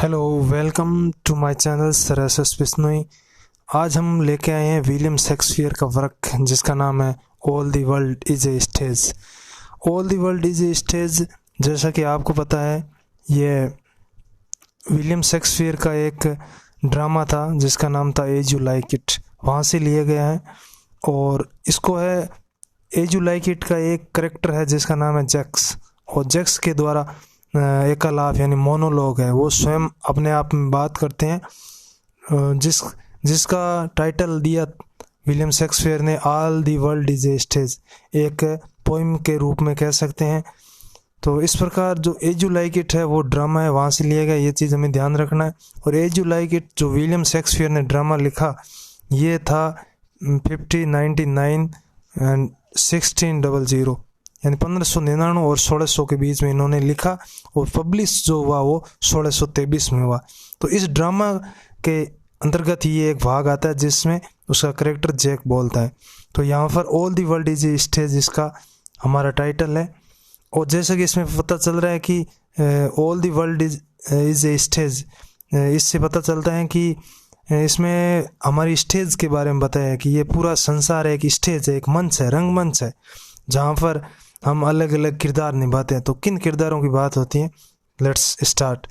Hello, welcome to my channel sir S S Bishnoi. आज हम लेके आए हैं विलियम शेक्सपियर का वर्क जिसका नाम है all the world is a stage. All the world is a stage, जैसा कि आपको पता है, ये विलियम शेक्सपियर का एक ड्रामा था जिसका नाम था एज यू लाइक इट, वहाँ से लिया गया है। और इसको है एज यू लाइक इट का एक करेक्टर है जिसका नाम है जैक्स, और जैक्स के द्वारा एकालाप यानी मोनोलॉग है, वो स्वयं अपने आप में बात करते हैं, जिसका टाइटल दिया विलियम शेक्सपियर ने all the world is a stage, एक पोइम के रूप में कह सकते हैं। तो इस प्रकार जो एज यू लाइक इट है वो ड्रामा है, वहाँ से लिया गया, ये चीज़ हमें ध्यान रखना है। और एज यू लाइक इट जो विलियम शेक्सपियर ने ड्रामा लिखा ये था 1599 एंड 1600 यानी 1599 और 1600 के बीच में इन्होंने लिखा, और पब्लिश जो हुआ वो 1623 में हुआ। तो इस ड्रामा के अंतर्गत ये एक भाग आता है जिसमें उसका करेक्टर जैक बोलता है। तो यहाँ पर all the world is a stage इसका हमारा टाइटल है। और जैसा कि इसमें पता चल रहा है कि all the world is a stage, इससे पता चलता है कि इसमें हमारी स्टेज के बारे में बताया है कि ये पूरा संसार एक स्टेज है, एक मंच है, रंगमंच है, जहाँ पर हम अलग अलग किरदार निभाते हैं। तो किन किरदारों की बात होती है, let's start.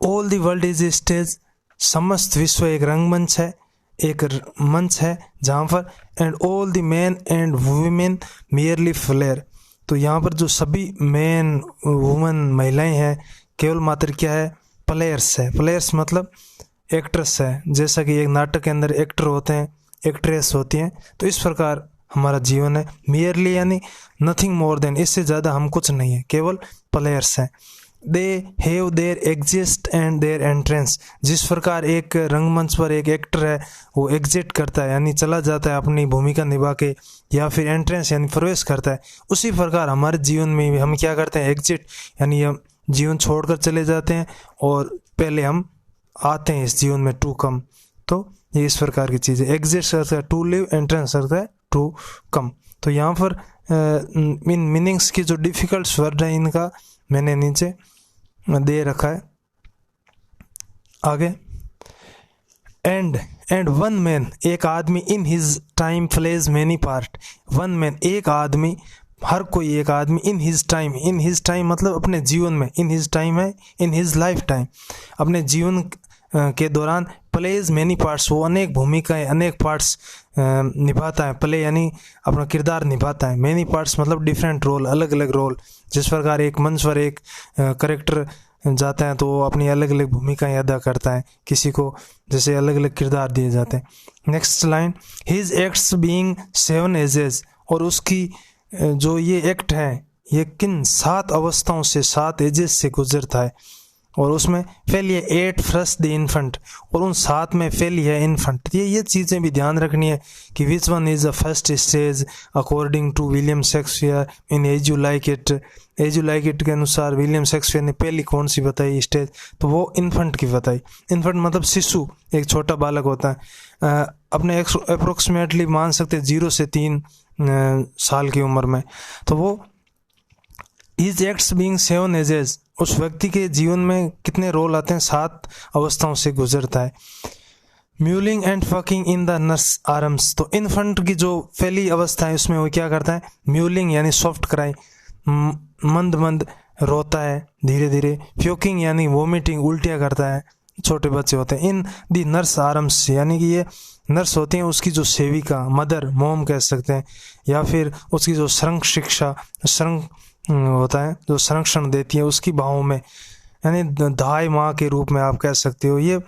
All the world is a stage, समस्त विश्व एक रंगमंच है, एक मंच है जहाँ पर and all the man and women merely players. तो यहाँ पर जो सभी मैन वुमेन महिलाएं हैं केवल मात्र क्या है, प्लेयर्स है। प्लेयर्स मतलब एक्ट्रेस है, जैसा कि एक नाटक के अंदर एक्टर होते हैं, एक्ट्रेस होती हैं। तो इस प्रकार हमारा जीवन है, मियरली यानी नथिंग मोर देन, इससे ज़्यादा हम कुछ नहीं है, केवल प्लेयर्स हैं। They have their exits and their entrance, जिस प्रकार एक रंगमंच पर एक एक्टर है वो एग्जिट करता है यानी चला जाता है अपनी भूमिका निभा के, या फिर एंट्रेंस यानी प्रवेश करता है, उसी प्रकार हमारे जीवन में भी हम क्या करते हैं, एग्जिट यानी हम जीवन छोड़कर चले जाते हैं और पहले हम आते हैं इस जीवन में, टू कम। तो ये इस प्रकार की चीज़ है, एग्जिट करता है टू लिव, एंट्रेंस करता है टू कम। तो यहाँ पर इन मीनिंग्स की जो डिफ़िकल्ट वर्ड है इनका मैंने नीचे दे रखा है। आगे, एंड वन मैन, एक आदमी, in his time plays many part. One man एक आदमी, हर कोई एक आदमी, इन हिज टाइम मतलब अपने जीवन में, इन हिज टाइम है इन हिज लाइफ टाइम, अपने जीवन के दौरान प्लेज मैनी पार्ट्स, वो अनेक भूमिकाएं, अनेक पार्ट्स निभाता है। प्ले यानी अपना किरदार निभाता है, मैनी पार्ट्स मतलब डिफरेंट रोल, अलग अलग रोल। जिस प्रकार एक मंच पर एक करेक्टर जाता है तो वो अपनी अलग अलग भूमिकाएं अदा करता है, किसी को जैसे अलग अलग किरदार दिए जाते हैं। Next line, his acts being 7 ages, और उसकी जो ये एक्ट है ये किन 7 अवस्थाओं से, 7 एजेस से गुजरता है। और उसमें फेल है 8 फर्स्ट द इन्फेंट, और उन 7 में फेल है इन्फेंट। ये चीज़ें भी ध्यान रखनी है कि which one is the first stage according to William Shakespeare in as you like it. As you like it के अनुसार विलियम शेक्सपियर ने पहली कौन सी बताई स्टेज, तो वो इन्फेंट की बताई। इन्फेंट मतलब शिशु, एक छोटा बालक होता है, अपने अप्रोक्सीमेटली मान सकते 0 से 3 साल की उम्र में। तो वो हिज एक्ट्स बीइंग 7 एजेस, उस व्यक्ति के जीवन में कितने रोल आते हैं, 7 अवस्थाओं से गुजरता है। Mewling and fucking in the nurse arms, तो इन्फेंट की जो पहली अवस्था है उसमें वो क्या करता है, म्यूलिंग यानी सॉफ्ट क्राई, मंद मंद रोता है धीरे धीरे। फ्यूकिंग यानी वोमिटिंग, उल्टियाँ करता है, छोटे बच्चे होते हैं। इन दी नर्स आर्म्स यानी कि ये नर्स होती हैं, उसकी जो सेविका, मदर, मोम कह सकते हैं, या फिर उसकी जो शिक्षा होता है, जो संरक्षण देती है उसकी बाहों में, यानी दाई माँ के रूप में आप कह सकते हो। ये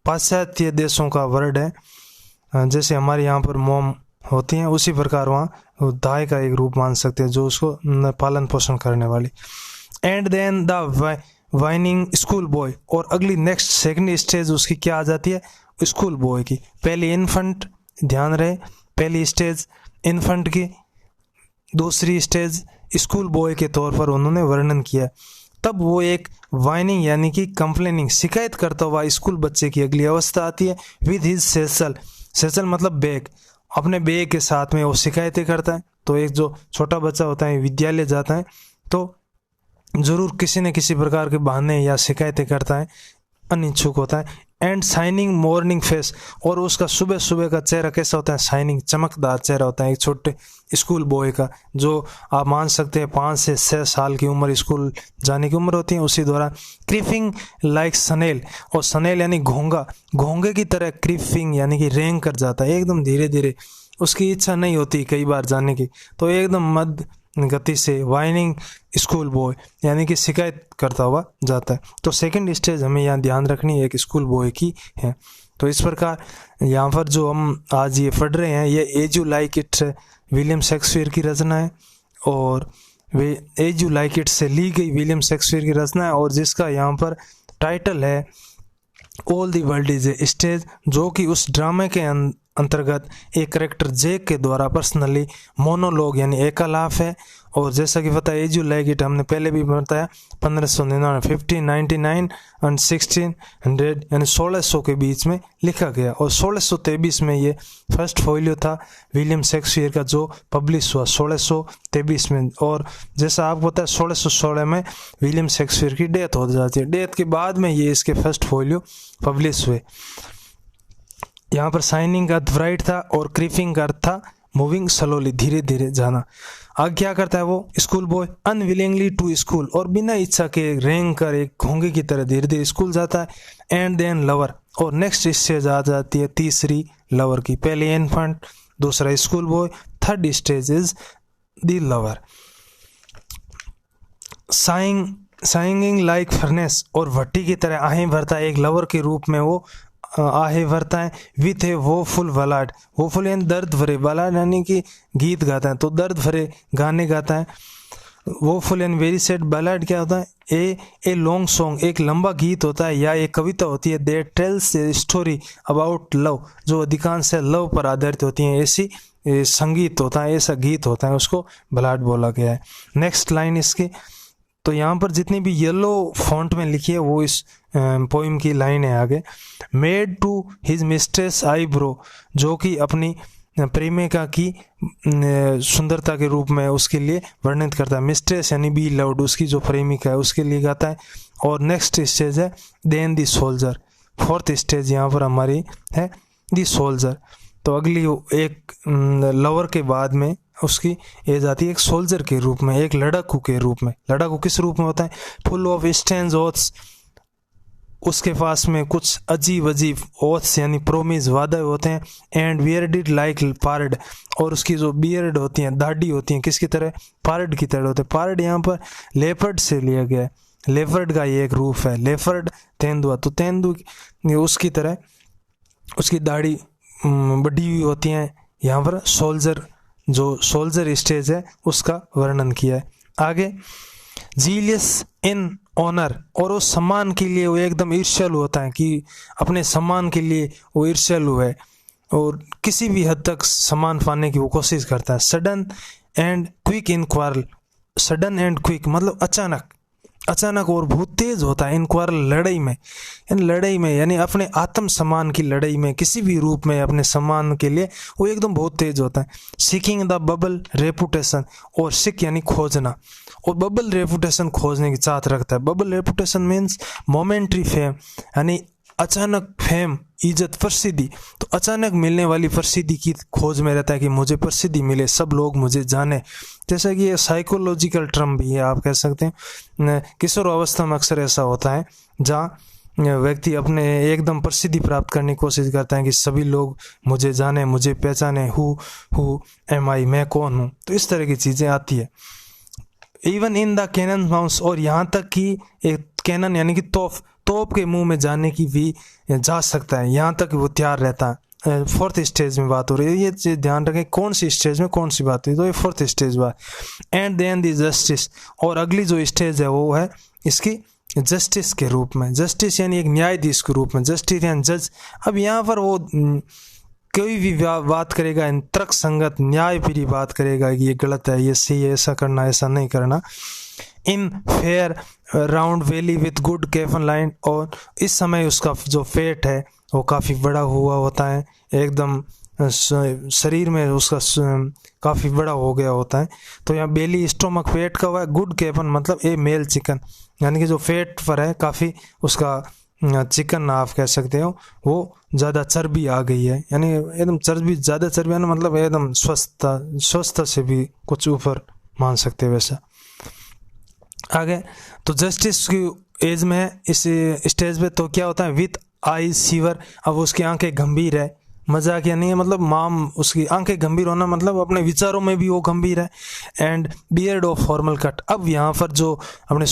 पाश्चात्य देशों का वर्ड है, जैसे हमारे यहाँ पर मोम होती हैं उसी प्रकार वहाँ दाई का एक रूप मान सकते हैं, जो उसको पालन पोषण करने वाली। And then the whining school boy, और अगली नेक्स्ट सेकंड स्टेज उसकी क्या आ जाती है, स्कूल बॉय की। पहली इन्फेंट, ध्यान रहे, पहली स्टेज इन्फेंट की, दूसरी स्टेज स्कूल बॉय के तौर पर उन्होंने वर्णन किया। तब वो एक वाइनिंग यानी कि कंप्लेनिंग, शिकायत करता हुआ स्कूल बच्चे की अगली अवस्था आती है। विद हिज सेसल, सेसल मतलब बैग, अपने बैग के साथ में वो शिकायतें करता है। तो एक जो छोटा बच्चा होता है विद्यालय जाता है तो ज़रूर किसी न किसी प्रकार के बहाने या शिकायतें करता है, अनिच्छुक होता है। एंड शाइनिंग मॉर्निंग फेस, और उसका सुबह सुबह का चेहरा कैसा होता है, शाइनिंग चमकदार चेहरा होता है एक छोटे स्कूल बॉय का, जो आप मान सकते हैं 5 से 6 साल की उम्र स्कूल जाने की उम्र होती है उसी दौरान। क्रीपिंग लाइक स्नेल, और स्नेल यानी घोंगा, घोंगे की तरह क्रीपिंग यानी कि रेंग कर जाता है एकदम धीरे धीरे, उसकी इच्छा नहीं होती कई बार जाने की, तो एकदम मद गति से। वाइनिंग स्कूल बॉय यानी कि शिकायत करता हुआ जाता है। तो सेकंड स्टेज हमें यहाँ ध्यान रखनी एक स्कूल बॉय की है। तो इस प्रकार यहाँ पर जो हम आज ये पढ़ रहे हैं, ये as you like it William Shakespeare की रचना है, और वे एज यू लाइक इट से ली गई विलियम शेक्सपियर की रचना है, और जिसका यहाँ पर टाइटल है all the world is a stage, जो कि उस ड्रामे के अंतर्गत एक करेक्टर जेक के द्वारा पर्सनली मोनोलॉग यानी एकालाप है। और जैसा कि पता है एज यू लाइक इट हमने पहले भी बताया 1599, 1599 एंड 1600 यानी 1600 के बीच में लिखा गया, और 1623 में ये फर्स्ट फोलियो था विलियम शेक्सपियर का जो पब्लिश हुआ 1623 में। और जैसा आपको पता है 1616 में विलियम शेक्सपियर की डेथ हो जाती है, डेथ के बाद में ये इसके फर्स्ट फोलियो पब्लिश हुए। यहाँ पर साइनिंग का अर्थ ब्राइट था, और क्रीपिंग का अर्थ था मूविंग स्लोली, धीरे धीरे जाना। आगे क्या करता है वो school boy, unwillingly to school, और बिना इच्छा के रेंग कर एक घोंगे की तरह धीरे धीरे स्कूल जाता है। एंड देन लवर, और नेक्स्ट स्टेज आ जाती है तीसरी लवर की, पहले इन्फेंट, दूसरा school boy, third stage is the lover. Sighing like furnace, और भट्टी की तरह आहें भरता है, एक लवर के रूप में वो आहे भरता है। विथ ए वो फुल बलाड, वो फुल यानी दर्द भरे, बलाड यानी कि गीत गाता है, तो दर्द भरे गाने गाता है। वो फुल यानी वेरी सैड, बलाड क्या होता है, ए लॉन्ग सॉन्ग, एक लंबा गीत होता है या एक कविता होती है। That tells a story about love, जो अधिकांश लव पर आधारित होती हैं, ऐसी संगीत होता है, ऐसा गीत होता है, उसको बलाड बोला गया है। नेक्स्ट लाइन इसकी, तो यहाँ पर जितनी भी येलो फॉन्ट में लिखी है वो इस पोइम की लाइन है आगे। Made to his mistress eyebrow, जो कि अपनी प्रेमिका की सुंदरता के रूप में उसके लिए वर्णित करता है। मिस्ट्रेस यानी बी लव्ड, उसकी जो प्रेमिका है उसके लिए गाता है। और नेक्स्ट स्टेज है then the soldier, fourth stage यहाँ पर हमारी है दी सोल्जर। तो अगली एक लवर के बाद में उसकी एज आती है एक सोल्जर के रूप में, एक लड़ाकू के रूप में। लड़ाकू किस रूप में होता है, फुल ऑफ स्टैंड ओथ्स, उसके पास में कुछ अजीब अजीब ओथ्स यानी प्रोमिस वादे होते हैं। एंड बियर्डेड लाइक पार्ड, और उसकी जो बियर्ड होती हैं, दाढ़ी होती हैं, किसकी तरह, पार्ड की तरह होते हैं। पार्ड यहाँ पर लेपर्ड से लिया गया है, लेपर्ड का ये एक रूप है, लेपर्ड तेंदुआ, तो तेंदुआ उसकी तरह उसकी दाढ़ी बढ़ी हुई होती हैं। यहाँ पर सोल्जर, जो सोल्जर स्टेज है उसका वर्णन किया है। आगे जीलियस इन ऑनर, और उस सम्मान के लिए वो एकदम ईर्ष्यालु होता है, कि अपने सम्मान के लिए वो ईर्ष्यालु है और किसी भी हद तक सम्मान पाने की वो कोशिश करता है। Sudden and quick in quarrel, sudden and quick मतलब अचानक, अचानक और बहुत तेज होता है। इन क्वारल लड़ाई में यानी अपने आत्म सम्मान की लड़ाई में, किसी भी रूप में अपने सम्मान के लिए वो एकदम बहुत तेज होता है। सीकिंग द बबल रेपुटेशन, और सिक यानी खोजना, और बबल रेपुटेशन खोजने की चाहत रखता है। Bubble reputation means momentary fame, यानी अचानक फेम, इज्जत, प्रसिद्धि, तो अचानक मिलने वाली प्रसिद्धि की खोज में रहता है कि मुझे प्रसिद्धि मिले, सब लोग मुझे जाने। जैसा कि ये साइकोलॉजिकल टर्म भी है, आप कह सकते हैं। किशोर अवस्था में अक्सर ऐसा होता है जहाँ व्यक्ति अपने एकदम प्रसिद्धि प्राप्त करने की कोशिश करता है कि सभी लोग मुझे जाने, मुझे पहचाने, हु एम आई, मैं कौन हूँ, तो इस तरह की चीज़ें आती है। Even in the cannon mouth, और यहाँ तक कि एक कैनन यानी कि तोप के मुंह में जाने की भी जा सकता है, यहाँ तक वो तैयार रहता है। फोर्थ स्टेज में बात हो रही है, ये चीज ध्यान रखें कौन सी स्टेज में कौन सी बात हुई, तो ये फोर्थ स्टेज बात। एंड देन दी जस्टिस, और अगली जो स्टेज है वो है इसकी जस्टिस के रूप में। जस्टिस यानी एक न्यायाधीश के रूप में, जस्टिस यानी जज। अब यहाँ पर वो कोई भी बात करेगा इन तर्क संगत न्याय प्रिय बात करेगा कि ये गलत है, ये सही है, ऐसा करना, ऐसा नहीं करना। In fair round valley with good capon line, और इस समय उसका जो फेट है वो काफ़ी बड़ा हुआ होता है, एकदम शरीर में उसका काफ़ी बड़ा हो गया होता है। तो यहाँ बेली स्टोमक पेट का हुआ है, गुड कैपन मतलब ए मेल चिकन, यानी कि जो पेट पर है काफ़ी उसका चिकन आप कह सकते हो वो ज़्यादा चर्बी आ गई है, यानी एकदम चर्बी ज़्यादा चर्बी है ना, मतलब एकदम स्वस्थ से भी कुछ ऊपर मान सकते हैं वैसा। आगे तो जस्टिस की एज में है इस स्टेज पे, तो क्या होता है विथ आईज सीवर, अब उसकी आंखें गंभीर है, मजाक या नहीं है, मतलब माम उसकी आंखें गंभीर होना मतलब अपने विचारों में भी वो गंभीर है। And beard of formal cut, अब यहाँ पर जो अपने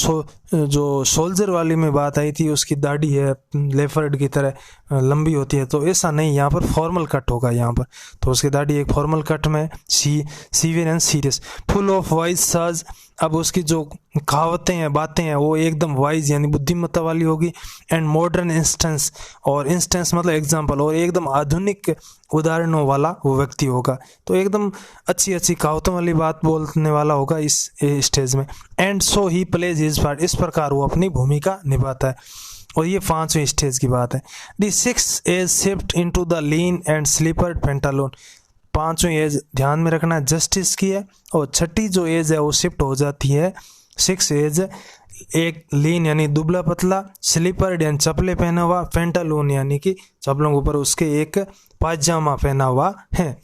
जो सोल्जर वाली में बात आई थी उसकी दाढ़ी है लेफर्ड की तरह लंबी होती है, तो ऐसा नहीं, यहाँ पर फॉर्मल कट होगा यहाँ पर, तो उसकी दाढ़ी एक फॉर्मल कट में severe and serious. Full of wise साज, अब उसकी जो कहावतें हैं बातें हैं वो एकदम वाइज यानी बुद्धिमत्ता वाली होगी। एंड मॉडर्न इंस्टेंस, और इंस्टेंस मतलब एग्जाम्पल, और एकदम आधुनिक उदाहरणों वाला वो व्यक्ति होगा, तो एकदम अच्छी अच्छी कहावतों वाली बात बोलने वाला होगा इस स्टेज में। And so he plays his part, इस प्रकार वो अपनी भूमिका निभाता है। और ये 5वें स्टेज की बात है। The 6th age shift into the lean and slippered pantaloon, 5वीं एज ध्यान में रखना जस्टिस की है, और 6ठी जो एज है वो शिफ्ट हो जाती है 6 एज, एक लीन यानी दुबला पतला, स्लीपर्ड यानी चप्पलें पहना हुआ, पेंटालून यानी कि चप्पलों के ऊपर उसके एक पायजामा पहना हुआ है।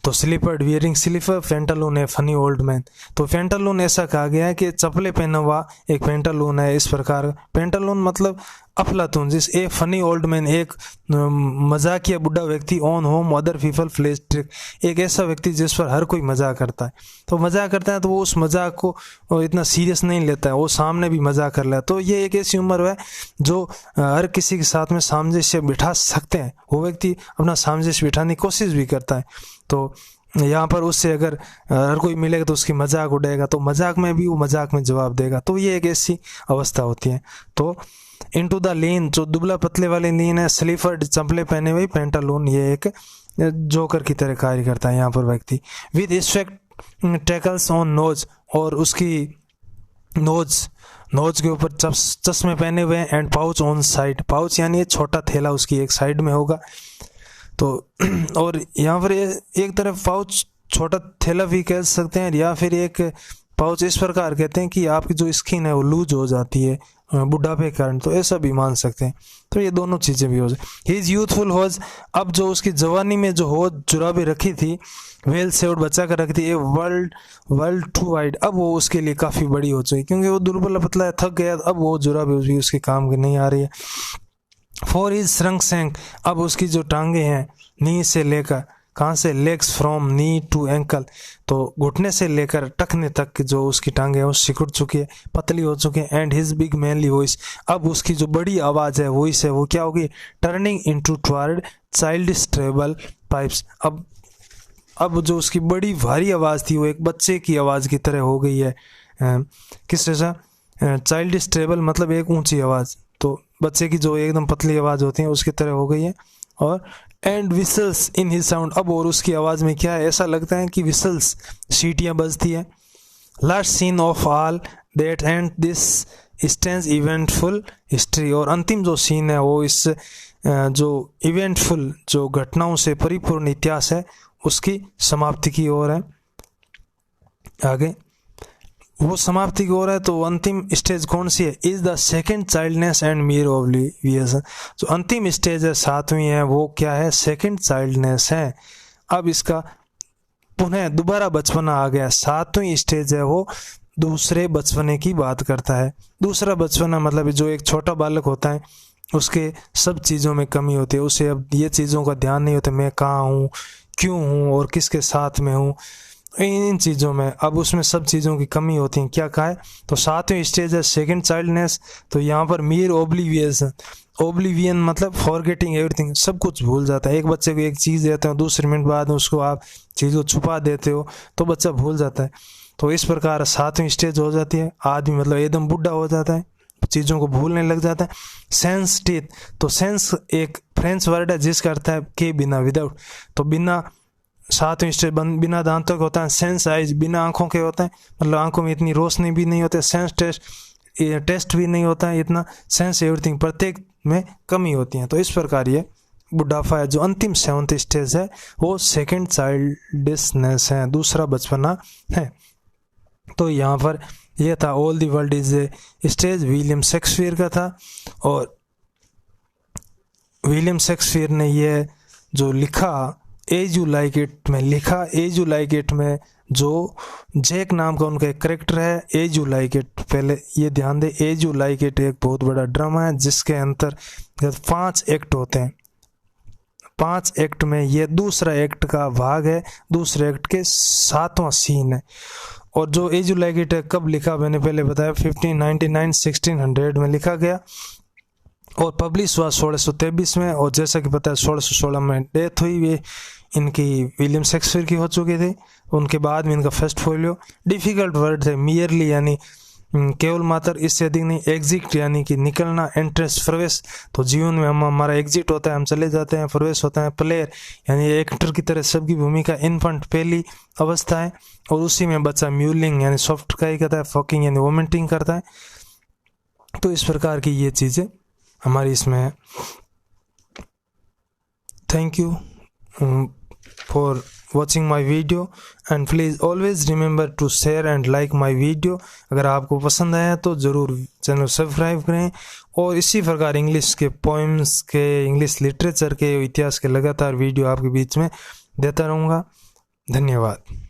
तो स्लीपर्ड वियरिंग स्लीपर, पेंटालून है फनी ओल्ड मैन, तो पेंटालून ऐसा कहा गया है कि चप्पलें पहना हुआ एक पेंटालून है, इस प्रकार पेंटालून मतलब अफलातून, जिस ए फनी ओल्ड मैन एक मजाकिया बुढ़ा व्यक्ति, on home other people place trick, एक ऐसा व्यक्ति जिस पर हर कोई मजाक करता है, तो मजाक करता है तो वो उस मजाक को इतना सीरियस नहीं लेता है, वो सामने भी मजाक कर लेता है। तो ये एक ऐसी उम्र है जो हर किसी के साथ में सामंजस्य बिठा सकते हैं, वो व्यक्ति अपना सामंजस्य बिठाने की कोशिश भी करता है। तो यहाँ पर उससे अगर हर कोई मिलेगा तो उसकी मजाक उड़ाएगा, तो मजाक में भी वो मजाक में जवाब देगा, तो ये एक ऐसी अवस्था होती है। तो इनटू द लीन जो दुबला पतले वाली लीन है, स्लीफर्ड चप्पलें पहने हुए पेंटालून, ये एक जोकर की तरह कार्य करता है यहाँ पर व्यक्ति। With spectacles on nose, और उसकी नोज के ऊपर चश्मे पहने हुए हैं। And pouch on side, pouch यानी छोटा थैला उसकी एक साइड में होगा, तो और यहाँ पर एक तरफ पाउच छोटा थैला भी कह सकते हैं, या फिर एक पाउच इस प्रकार कहते हैं कि आपकी जो स्किन है वो लूज हो जाती है बुढ़ापे के कारण, तो ऐसा भी मान सकते हैं। तो ये दोनों चीज़ें भी हो जाए। हिज यूथफुल होज, अब जो उसकी जवानी में जो होज जुराबे रखी थी, वेल सेव्ड बचा कर रखी थी, वर्ल्ड टू वाइड, अब वो उसके लिए काफ़ी बड़ी हो चुकी, क्योंकि वो दुर्बल पतला थक गया, अब वो जुराबे भी उसके काम की नहीं आ रही है। फॉर हिज श्रंक सैंक, अब उसकी जो टांगे हैं नी से लेकर, कहाँ से, legs from knee to ankle, तो घुटने से लेकर टखने तक जो उसकी टांगे हैं वो सिकुड़ चुकी है, पतली हो चुकी है। And his big manly voice, अब उसकी जो बड़ी आवाज़ है वॉइस है वो क्या होगी, turning into toward childish treble pipes, अब जो उसकी बड़ी भारी आवाज़ थी वो एक बच्चे की आवाज़ की तरह हो गई है। किस जैसा, चाइल्डिश ट्रेबल मतलब एक ऊंची आवाज़, तो बच्चे की जो एकदम पतली आवाज़ होती है उसकी तरह हो गई है। और and whistles in his sound, अब और उसकी आवाज़ में क्या है, ऐसा लगता है कि विसल्स सीटियाँ बजती है। Last scene of all that and this stands eventful history, और अंतिम जो सीन है वो इस जो इवेंटफुल जो घटनाओं से परिपूर्ण इतिहास है उसकी समाप्ति की ओर है। आगे वो समाप्ति की ओर है, तो अंतिम स्टेज कौन सी है, is the second childishness and mere oblivious, जो अंतिम स्टेज है 7वीं है वो क्या है, सेकेंड चाइल्डनेस है। अब इसका पुनः दोबारा बचपना आ गया, 7वीं स्टेज है वो दूसरे बचपने की बात करता है। दूसरा बचपना मतलब जो एक छोटा बालक होता है उसके सब चीज़ों में कमी होती है, उसे अब ये चीज़ों का ध्यान नहीं होता, मैं कहाँ हूँ, क्यों हूँ और किसके साथ में हूँ, इन चीज़ों में अब उसमें सब चीज़ों की कमी होती है। क्या कहा है, तो 7वीं स्टेज है सेकेंड चाइल्डनेस, तो यहाँ पर मीर ओब्लिवियन मतलब फॉरगेटिंग एवरीथिंग, सब कुछ भूल जाता है। एक बच्चे को एक चीज़ देते हो, दूसरे मिनट बाद उसको आप चीज़ को छुपा देते हो तो बच्चा भूल जाता है। तो इस प्रकार 7वीं स्टेज हो जाती है, आदमी मतलब एकदम बुढ़ा हो जाता है, चीज़ों को भूलने लग जाता है। सेंस टीथ, तो सेंस एक फ्रेंच वर्ड है जिसका अर्थ है के बिना, विदाउट, तो बिना 7वीं स्टेज बिना दांतों के होता है। सेंस आइज बिना आंखों के होता है, मतलब आंखों में इतनी रोशनी भी नहीं होती है। सेंस टेस्ट भी नहीं होता है इतना। सेंस एवरीथिंग प्रत्येक में कमी होती है। तो इस प्रकार ये बुढ़ापा है, जो अंतिम 7th स्टेज है वो सेकंड चाइल्डिशनेस है, दूसरा बचपना है। तो यहाँ पर यह था all the world is a stage, William Shakespeare का था। और विलियम शेक्सपियर ने यह जो लिखा एज यू लाइक इट में लिखा, एज यू लाइक इट में जो जैक नाम का उनका एक करेक्टर है, एज यू लाइक इट, पहले ये ध्यान दे, एज यू लाइक इट एक बहुत बड़ा ड्रामा है जिसके अंतर्गत 5 एक्ट होते हैं। 5 एक्ट में ये दूसरा एक्ट का भाग है, दूसरे एक्ट के 7वां सीन है। और जो एज यू लाइक इट कब लिखा, मैंने पहले बताया 1599 1600 में लिखा गया और पब्लिश हुआ 1623 में। और जैसा कि पता है 1616 में डेथ हुई, वे इनकी विलियम शेक्सपियर की हो चुके थे। उनके बाद में इनका फर्स्ट फोलियो, डिफिकल्ट वर्ड थे, मियरली यानी केवल मात्र, इससे अधिक नहीं, एग्जिट यानी कि निकलना, एंट्रेंस प्रवेश, तो जीवन में हम हमारा एग्जिट होता है, हम चले जाते हैं, प्रवेश होता है, प्लेयर यानी एक्टर की तरह सबकी भूमिका, इन्फेंट पहली अवस्था है और उसी में बच्चा म्यूलिंग यानी सॉफ्ट का ही करता है, फॉकिंग यानी वोमिटिंग करता है। तो इस प्रकार की ये चीज़ें हमारी इसमें है। Thank you for watching my video and please always remember to share and like my video। अगर आपको पसंद आया तो ज़रूर चैनल सब्सक्राइब करें और इसी प्रकार इंग्लिश के पोइम्स के, इंग्लिश लिटरेचर के, इतिहास के लगातार वीडियो आपके बीच में देता रहूँगा। धन्यवाद।